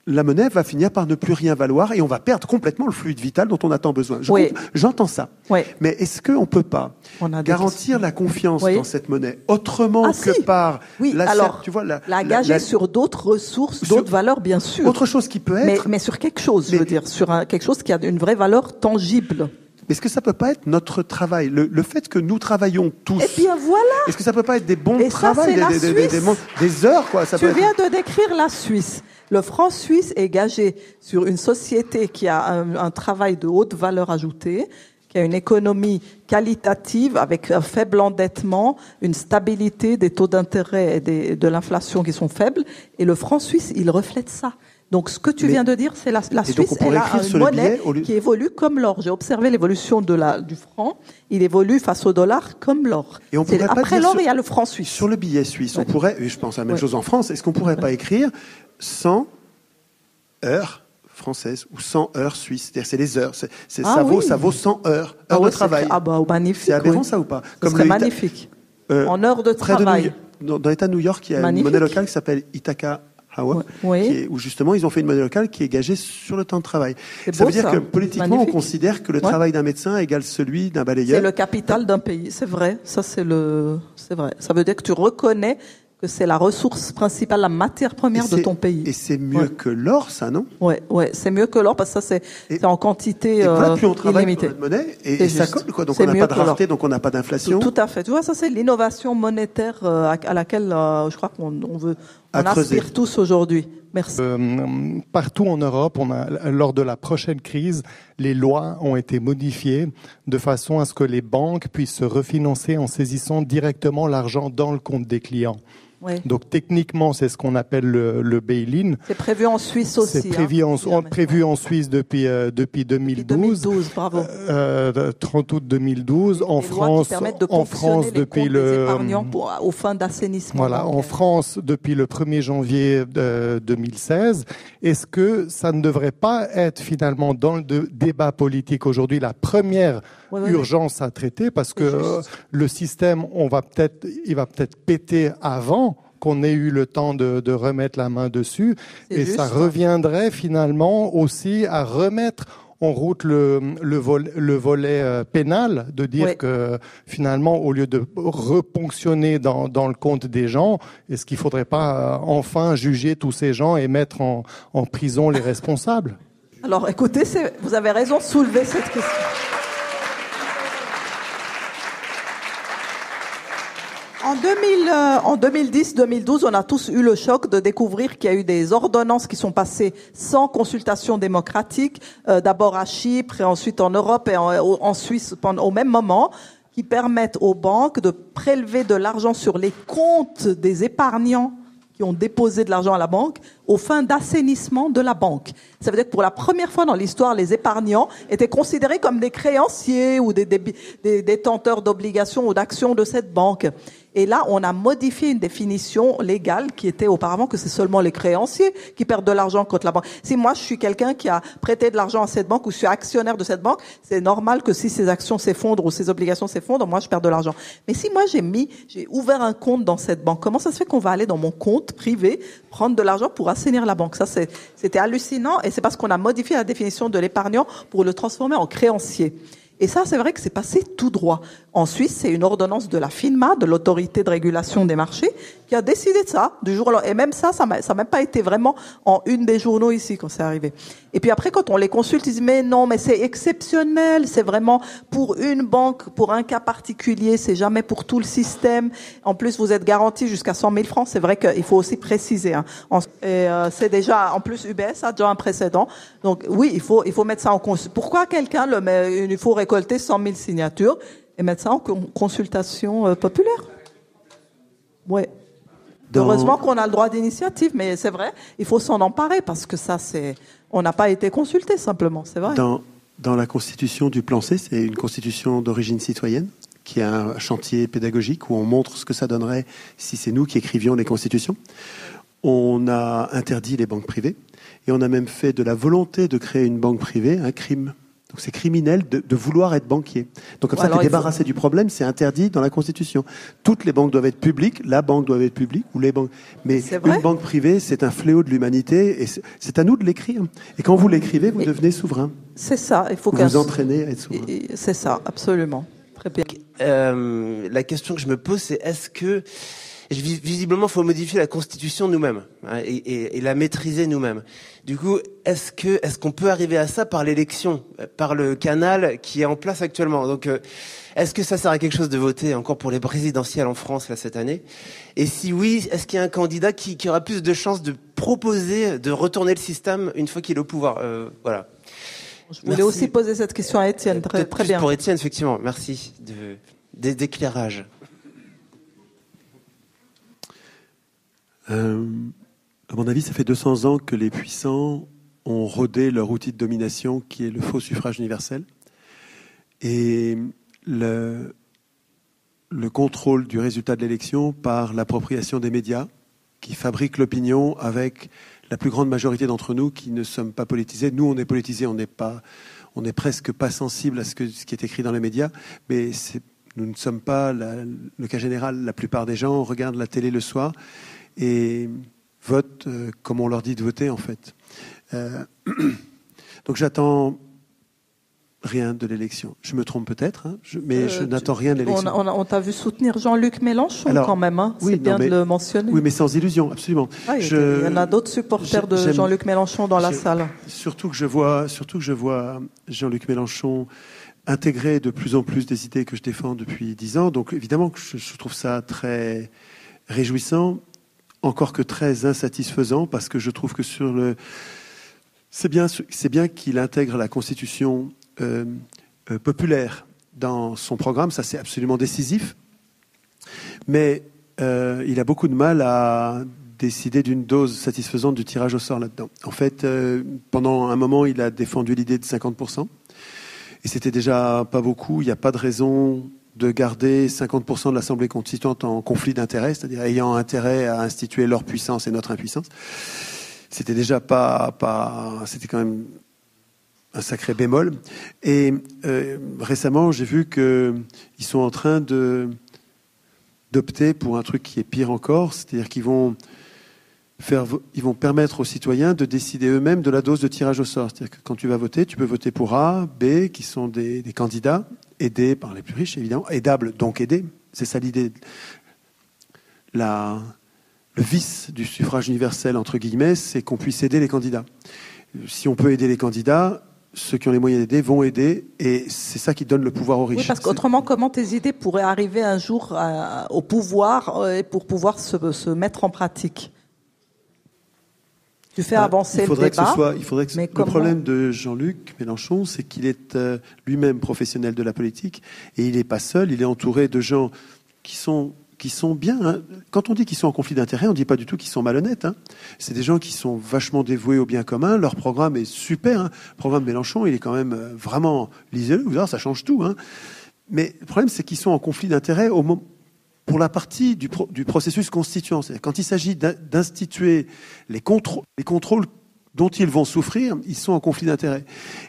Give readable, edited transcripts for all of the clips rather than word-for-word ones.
la monnaie va finir par ne plus rien valoir et on va perdre complètement le fluide vital dont on a tant besoin. J'entends ça. Oui. Mais est-ce qu'on ne peut pas garantir la confiance dans cette monnaie autrement que par la gager sur d'autres ressources, d'autres valeurs, bien sûr. Autre chose qui peut être... Mais sur quelque chose, je veux dire, sur quelque chose qui a une vraie valeur tangible. Est-ce que ça peut pas être notre travail, le fait que nous travaillons tous? Eh bien voilà. Est-ce que ça peut pas être des bons de travail, des heures quoi? Tu viens de décrire la Suisse. Le franc suisse est gagé sur une société qui a un travail de haute valeur ajoutée, qui a une économie qualitative avec un faible endettement, une stabilité des taux d'intérêt et de l'inflation qui sont faibles. Et le franc suisse, il reflète ça. Donc, ce que tu viens de dire, c'est la Suisse, elle a une monnaie qui évolue comme l'or. J'ai observé l'évolution du franc. Il évolue face au dollar comme l'or. Et après l'or, il y a le franc suisse. Sur le billet suisse, on pourrait, et je pense à la même chose en France, est-ce qu'on pourrait pas écrire 100 heures françaises ou 100 heures suisses? C'est-à-dire, c'est les heures. Ça vaut 100 heures de travail. Magnifique. C'est aberrant, ça ou pas? Ce serait magnifique. En heures de travail. Dans l'État de New York, il y a une monnaie locale qui s'appelle Ithaca. Où justement ils ont fait une monnaie locale qui est gagée sur le temps de travail. Ça veut dire que politiquement on considère que le travail d'un médecin égale celui d'un balayeur. C'est le capital d'un pays, c'est vrai. Ça c'est vrai. Ça veut dire que tu reconnais que c'est la ressource principale, la matière première de ton pays. Et c'est mieux que l'or, ça, non? Ouais, c'est mieux que l'or parce que ça c'est en quantité plus on travaille illimitée. Pour notre monnaie et ça colle quoi. Donc on n'a pas de rareté, donc on n'a pas d'inflation. Tout à fait. Tu vois, ça c'est l'innovation monétaire à laquelle je crois qu'on aspire tous aujourd'hui. Merci. Partout en Europe, lors de la prochaine crise, les lois ont été modifiées de façon à ce que les banques puissent se refinancer en saisissant directement l'argent dans le compte des clients. Oui. Donc techniquement, c'est ce qu'on appelle le bail-in. C'est prévu en Suisse aussi. C'est prévu en Suisse depuis 2012. 2012, bravo. 30 août 2012. En France, depuis le aux fins d'assainissement. Voilà, en France depuis le 1er janvier 2016. Est-ce que ça ne devrait pas être finalement dans le débat politique aujourd'hui la première urgence à traiter, parce que le système, il va peut-être péter avant qu'on ait eu le temps de remettre la main dessus, et ça reviendrait finalement aussi à remettre en route le volet pénal, de dire que finalement, au lieu de reponctionner dans le compte des gens, est-ce qu'il ne faudrait pas enfin juger tous ces gens et mettre en prison les responsables? Alors écoutez, vous avez raison de soulever cette question. En 2010-2012, on a tous eu le choc de découvrir qu'il y a eu des ordonnances qui sont passées sans consultation démocratique, d'abord à Chypre et ensuite en Europe et en Suisse au même moment, qui permettent aux banques de prélever de l'argent sur les comptes des épargnants qui ont déposé de l'argent à la banque aux fins d'assainissement de la banque. Ça veut dire que pour la première fois dans l'histoire, les épargnants étaient considérés comme des créanciers ou des détenteurs d'obligations ou d'actions de cette banque. Et là, on a modifié une définition légale qui était auparavant que c'est seulement les créanciers qui perdent de l'argent contre la banque. Si moi, je suis quelqu'un qui a prêté de l'argent à cette banque ou je suis actionnaire de cette banque, c'est normal que si ses actions s'effondrent ou ses obligations s'effondrent, moi, je perds de l'argent. Mais si moi, j'ai ouvert un compte dans cette banque, comment ça se fait qu'on va aller dans mon compte privé prendre de l'argent pour assainir la banque? Ça, c'était hallucinant, et c'est parce qu'on a modifié la définition de l'épargnant pour le transformer en créancier. Et ça, c'est vrai que c'est passé tout droit. En Suisse, c'est une ordonnance de la FINMA, de l'autorité de régulation des marchés, qui a décidé de ça, du jour au lendemain. Et même ça n'a même pas été vraiment en une des journaux ici quand c'est arrivé. Et puis après, quand on les consulte, ils disent, mais non, mais c'est exceptionnel, c'est vraiment pour une banque, pour un cas particulier, c'est jamais pour tout le système. En plus, vous êtes garanti jusqu'à 100 000 francs. C'est vrai qu'il faut aussi préciser, hein. Et c'est déjà, en plus, UBS a déjà un précédent. Donc oui, il faut mettre ça en consultation. Pourquoi quelqu'un il faut récolter 100 000 signatures et mettre ça en consultation populaire? Ouais. Heureusement qu'on a le droit d'initiative, mais c'est vrai, il faut s'en emparer parce que ça, on n'a pas été consulté simplement, c'est vrai. Dans la constitution du plan C, c'est une constitution d'origine citoyenne, qui a un chantier pédagogique où on montre ce que ça donnerait si c'est nous qui écrivions les constitutions. On a interdit les banques privées et on a même fait de la volonté de créer une banque privée un crime. Donc c'est criminel de vouloir être banquier. Donc comme ça, t'es débarrassé du problème, c'est interdit dans la Constitution. Toutes les banques doivent être publiques, la banque doit être publique, ou les banques. Mais une banque privée, c'est un fléau de l'humanité, et c'est à nous de l'écrire. Et quand vous l'écrivez, vous devenez souverain. C'est ça, il faut vous vous entraînez à être souverain. C'est ça, absolument. Très bien. La question que je me pose, c'est est-ce que visiblement, il faut modifier la Constitution nous-mêmes, hein, et la maîtriser nous-mêmes. Du coup, est-ce qu'on peut arriver à ça par l'élection, par le canal qui est en place actuellement? Donc, est-ce que ça sert à quelque chose de voter encore pour les présidentielles en France là cette année? Et si oui, est-ce qu'il y a un candidat qui aura plus de chances de proposer de retourner le système une fois qu'il est au pouvoir? Voilà. Je voulais aussi poser cette question à Étienne. Très bien. Pour Étienne, effectivement. Merci d'éclairage. À mon avis, ça fait 200 ans que les puissants ont rodé leur outil de domination qui est le faux suffrage universel. Et le contrôle du résultat de l'élection par l'appropriation des médias qui fabriquent l'opinion avec la plus grande majorité d'entre nous qui ne sommes pas politisés. Nous, on est politisés, on n'est presque pas sensible à ce qui est écrit dans les médias, mais nous ne sommes pas le cas général. La plupart des gens regardent la télé le soir et votent comme on leur dit de voter, en fait. Donc j'attends rien de l'élection. Je me trompe peut-être, hein, mais je n'attends rien de l'élection. On t'a vu soutenir Jean-Luc Mélenchon quand même, hein. Oui, c'est bien de le mentionner. Oui, mais sans illusion, absolument. Ah, il y en a d'autres supporters de Jean-Luc Mélenchon dans la salle. Surtout que je vois Jean-Luc Mélenchon intégrer de plus en plus des idées que je défends depuis 10 ans. Donc évidemment que je trouve ça très réjouissant, encore que très insatisfaisant, parce que je trouve que c'est bien qu'il intègre la Constitution populaire dans son programme, ça c'est absolument décisif, mais il a beaucoup de mal à décider d'une dose satisfaisante du tirage au sort là-dedans. En fait, pendant un moment, il a défendu l'idée de 50%, et c'était déjà pas beaucoup. Il n'y a pas de raison de garder 50% de l'Assemblée constituante en conflit d'intérêts, c'est-à-dire ayant intérêt à instituer leur puissance et notre impuissance. C'était déjà c'était quand même un sacré bémol. Et récemment, j'ai vu qu'ils sont en train d'opter pour un truc qui est pire encore, c'est-à-dire qu'ils vont permettre aux citoyens de décider eux-mêmes de la dose de tirage au sort. C'est-à-dire que quand tu vas voter, tu peux voter pour A, B, qui sont des candidats, aidés par les plus riches, évidemment, aidables, donc aidés. C'est ça l'idée. Le vice du suffrage universel, entre guillemets, c'est qu'on puisse aider les candidats. Si on peut aider les candidats, ceux qui ont les moyens d'aider vont aider, et c'est ça qui donne le pouvoir aux riches. Oui, parce qu'autrement, comment tes idées pourraient arriver un jour au pouvoir pour pouvoir se mettre en pratique? Tu fais avancer le débat. Le problème de Jean-Luc Mélenchon, c'est qu'il est lui-même professionnel de la politique, et il n'est pas seul, il est entouré de gens qui sont bien. Hein. Quand on dit qu'ils sont en conflit d'intérêts, on ne dit pas du tout qu'ils sont malhonnêtes. Hein. C'est des gens qui sont vachement dévoués au bien commun. Leur programme est super. Hein. Le programme Mélenchon, il est quand même vraiment lisez-le. Vous allez, ça change tout. Hein. Mais le problème, c'est qu'ils sont en conflit d'intérêts pour la partie du processus constituant. C'est-à-dire quand il s'agit d'instituer les contrôles dont ils vont souffrir, ils sont en conflit d'intérêts.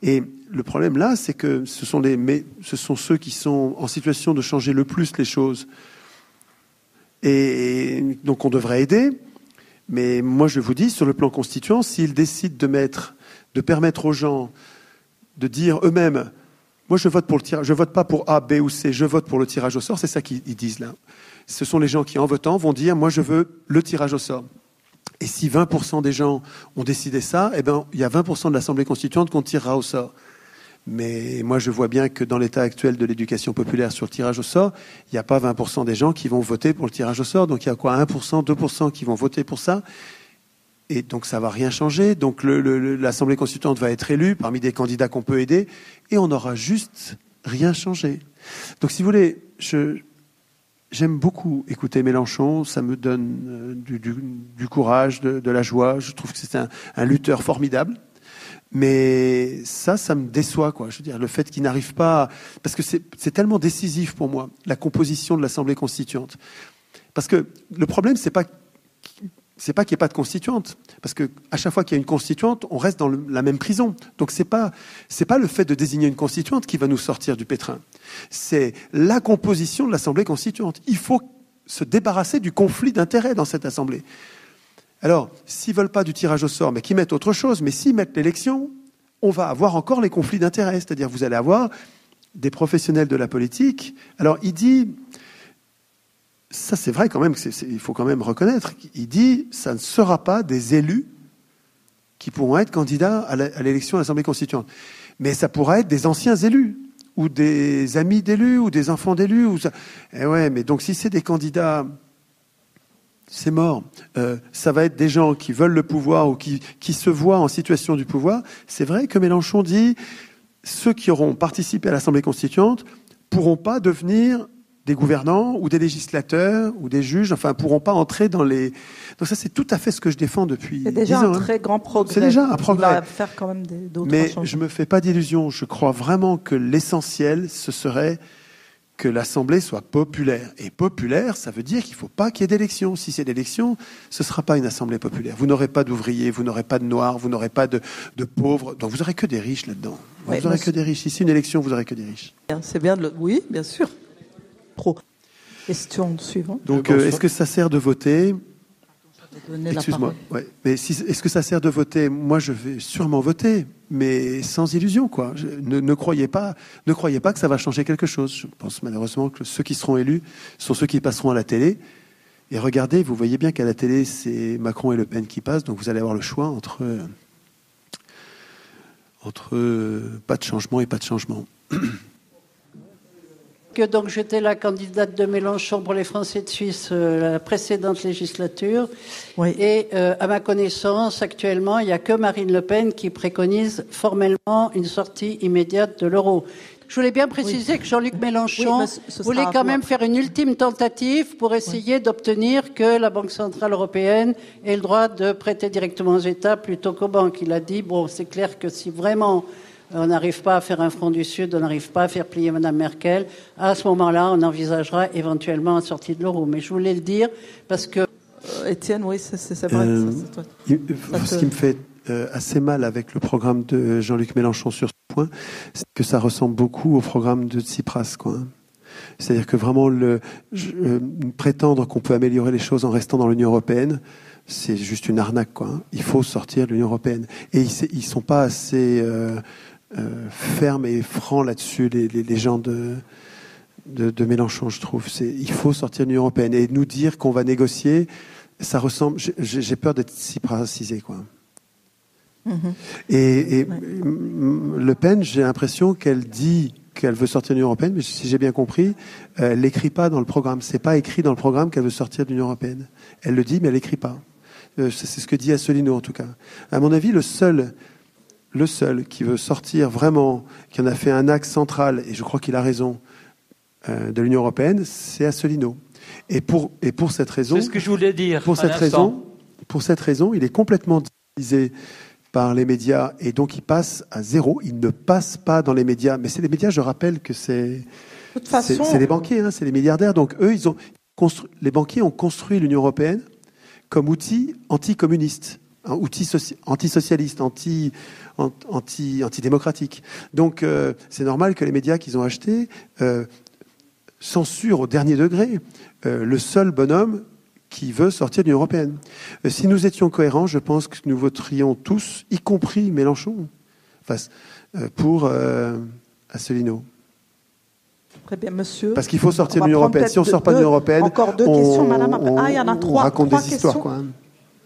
Et le problème là, c'est que ce sont ceux qui sont en situation de changer le plus les choses. Et donc on devrait aider, mais moi je vous dis, sur le plan constituant, s'ils décident de permettre aux gens de dire eux-mêmes, moi je vote pour le tirage, je vote pas pour A, B ou C, je vote pour le tirage au sort, c'est ça qu'ils disent là. Ce sont les gens qui en votant vont dire, moi je veux le tirage au sort. Et si 20% des gens ont décidé ça, eh ben il y a 20% de l'Assemblée constituante qu'on tirera au sort. Mais moi, je vois bien que dans l'état actuel de l'éducation populaire sur le tirage au sort, il n'y a pas 20% des gens qui vont voter pour le tirage au sort. Donc, il y a quoi, 1%, 2% qui vont voter pour ça. Et donc, ça ne va rien changer. Donc, l'Assemblée constituante va être élue parmi des candidats qu'on peut aider. Et on n'aura juste rien changé. Donc, si vous voulez, j'aime beaucoup écouter Mélenchon. Ça me donne du courage, de la joie. Je trouve que c'est un lutteur formidable. Mais ça me déçoit, quoi. Je veux dire, le fait qu'il n'arrive pas, parce que c'est tellement décisif pour moi, la composition de l'Assemblée constituante. Parce que le problème, c'est pas c'est pas qu'il n'y ait pas de constituante, parce que à chaque fois qu'il y a une constituante, on reste dans la même prison. Donc c'est pas le fait de désigner une constituante qui va nous sortir du pétrin. C'est la composition de l'Assemblée constituante. Il faut se débarrasser du conflit d'intérêts dans cette Assemblée. Alors, s'ils veulent pas du tirage au sort, mais qu'ils mettent autre chose, mais s'ils mettent l'élection, on va avoir encore les conflits d'intérêts. C'est-à-dire, vous allez avoir des professionnels de la politique. Alors, il dit, ça c'est vrai quand même, il faut quand même reconnaître, il dit, ça ne sera pas des élus qui pourront être candidats à l'élection à l'Assemblée constituante. Mais ça pourra être des anciens élus, ou des amis d'élus, ou des enfants d'élus. Eh ouais, mais donc si c'est des candidats... C'est mort. Ça va être des gens qui veulent le pouvoir ou qui se voient en situation du pouvoir. C'est vrai que Mélenchon dit ceux qui auront participé à l'Assemblée constituante pourront pas devenir des gouvernants ou des législateurs ou des juges, enfin pourront pas entrer dans les... Donc ça c'est tout à fait ce que je défends depuis 10 ans. C'est déjà un très grand progrès. C'est déjà un progrès. Il va faire quand même d'autres changements. Mais je me fais pas d'illusions. Je crois vraiment que l'essentiel, ce serait que l'Assemblée soit populaire. Et populaire, ça veut dire qu'il ne faut pas qu'il y ait d'élection. Si c'est d'élection, ce ne sera pas une Assemblée populaire. Vous n'aurez pas d'ouvriers, vous n'aurez pas de noirs, vous n'aurez pas de pauvres. Donc vous n'aurez que des riches là-dedans. Vous n'aurez que des riches. Si c'est une élection, vous n'aurez que des riches. C'est bien de le... Oui, bien sûr. Trop. Question suivante. Donc est-ce que ça sert de voter ? Excuse-moi. Ouais. Mais est-ce que ça sert de voter ? Moi, je vais sûrement voter, mais sans illusion, quoi. Ne croyez pas que ça va changer quelque chose. Je pense malheureusement que ceux qui seront élus sont ceux qui passeront à la télé. Et regardez, vous voyez bien qu'à la télé, c'est Macron et Le Pen qui passent, donc vous allez avoir le choix entre pas de changement et pas de changement. Donc j'étais la candidate de Mélenchon pour les Français de Suisse la précédente législature. Oui. Et à ma connaissance, actuellement, il n'y a que Marine Le Pen qui préconise formellement une sortie immédiate de l'euro. Je voulais bien préciser que Jean-Luc Mélenchon voulait quand même faire une ultime tentative pour essayer d'obtenir que la Banque Centrale Européenne ait le droit de prêter directement aux États plutôt qu'aux banques. Il a dit, bon, c'est clair que si vraiment... on n'arrive pas à faire un front du Sud, on n'arrive pas à faire plier Mme Merkel. À ce moment-là, on envisagera éventuellement une sortie de l'euro. Mais je voulais le dire parce que... Étienne, oui, c'est vrai. Ce qui me fait assez mal avec le programme de Jean-Luc Mélenchon sur ce point, c'est que ça ressemble beaucoup au programme de Tsipras, quoi. C'est-à-dire que vraiment, prétendre qu'on peut améliorer les choses en restant dans l'Union européenne, c'est juste une arnaque, quoi. Il faut sortir de l'Union européenne. Et ils sont pas assez... ferme et franc là-dessus, les gens de Mélenchon, je trouve. Il faut sortir de l'Union européenne. Et nous dire qu'on va négocier, ça ressemble... J'ai peur d'être Tsiprasisé, quoi. Et Le Pen, j'ai l'impression qu'elle dit qu'elle veut sortir de l'Union européenne, mais si j'ai bien compris, elle l'écrit pas dans le programme. C'est pas écrit dans le programme qu'elle veut sortir de l'Union européenne. Elle le dit, mais elle l'écrit pas. C'est ce que dit Asselineau, en tout cas. À mon avis, le seul qui veut sortir vraiment, qui en a fait un axe central, et je crois qu'il a raison, de l'Union européenne, c'est Asselineau. Et pour cette raison... C'est ce que je voulais dire. Pour cette raison, il est complètement divisé par les médias, et donc il passe à zéro. Il ne passe pas dans les médias. Mais c'est les médias, je rappelle que c'est les banquiers, hein, c'est les milliardaires. Donc eux, les banquiers ont construit l'Union européenne comme outil anticommuniste, un outil antisocialiste, antidémocratique. Donc c'est normal que les médias qu'ils ont achetés censurent au dernier degré le seul bonhomme qui veut sortir de l'Union européenne. Si nous étions cohérents, je pense que nous voterions tous, y compris Mélenchon, pour Asselineau. Très bien, monsieur. Parce qu'il faut sortir de l'Union européenne. Si on ne sort pas de l'Union européenne, encore deux questions, madame. Il y en a trois. On raconte des histoires, questions. quoi.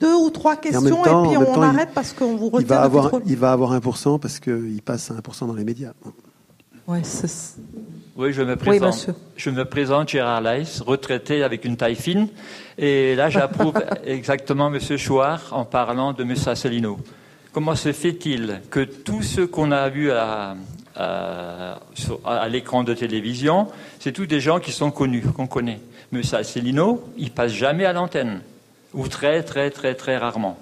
2 ou 3 questions et puis on arrête parce qu'on vous retient depuis trop. Il va avoir 1% parce qu'il passe à 1% dans les médias. Oui, je me présente. Oui, monsieur. Je me présente, Gérard Leis, retraité avec une taille fine. Et là, j'approuve exactement M. Chouard en parlant de M. Asselineau. Comment se fait-il que tout ce qu'on a vu à l'écran de télévision, c'est tous des gens qui sont connus, qu'on connaît. M. Asselineau, il passe jamais à l'antenne. Ou très, très, très, très rarement.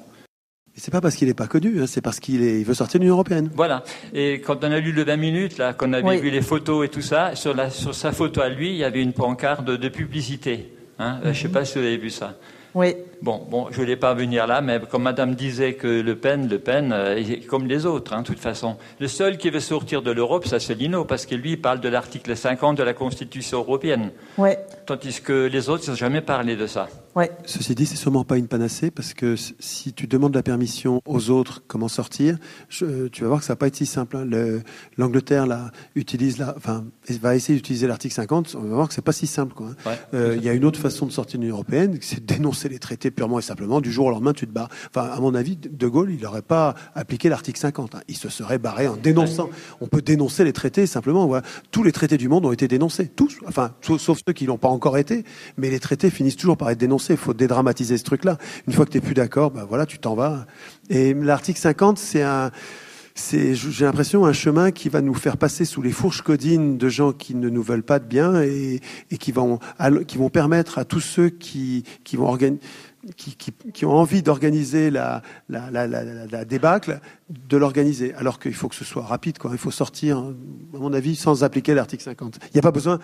Et c'est pas parce qu'il n'est pas connu, hein, c'est parce qu'il veut sortir de l'Union européenne. Voilà. Et quand on a lu le 20 minutes, là, qu'on avait vu les photos et tout ça, sur sa photo à lui, il y avait une pancarte de publicité. Hein. Je ne sais pas si vous avez vu ça. Oui. Bon, je voulais pas venir là, mais comme Madame disait que Le Pen est comme les autres, de toute façon. Le seul qui veut sortir de l'Europe, c'est Asselineau, parce que lui, il parle de l'article 50 de la Constitution européenne. Ouais. Tandis que les autres, ils n'ont jamais parlé de ça. Ouais. Ceci dit, c'est sûrement pas une panacée, parce que si tu demandes la permission aux autres comment sortir, tu vas voir que ça va pas être si simple. L'Angleterre là va essayer d'utiliser l'article 50. On va voir que c'est pas si simple, quoi. Il y a une autre façon de sortir de l'Union européenne, c'est de dénoncer les traités purement et simplement. Du jour au lendemain, tu te barres. Enfin, à mon avis, De Gaulle, il n'aurait pas appliqué l'article 50. Il se serait barré en dénonçant. On peut dénoncer les traités simplement. Voilà. Tous les traités du monde ont été dénoncés, tous. Enfin, sauf ceux qui l'ont pas encore été. Mais les traités finissent toujours par être dénoncés. Il faut dédramatiser ce truc-là. Une fois que tu n'es plus d'accord, voilà, tu t'en vas. Et l'article 50, j'ai l'impression, un chemin qui va nous faire passer sous les fourches codines de gens qui ne nous veulent pas de bien et qui vont permettre à tous ceux qui ont envie d'organiser la débâcle, de l'organiser. Alors qu'il faut que ce soit rapide, quoi. Il faut sortir, à mon avis, sans appliquer l'article 50. Il n'y a pas besoin.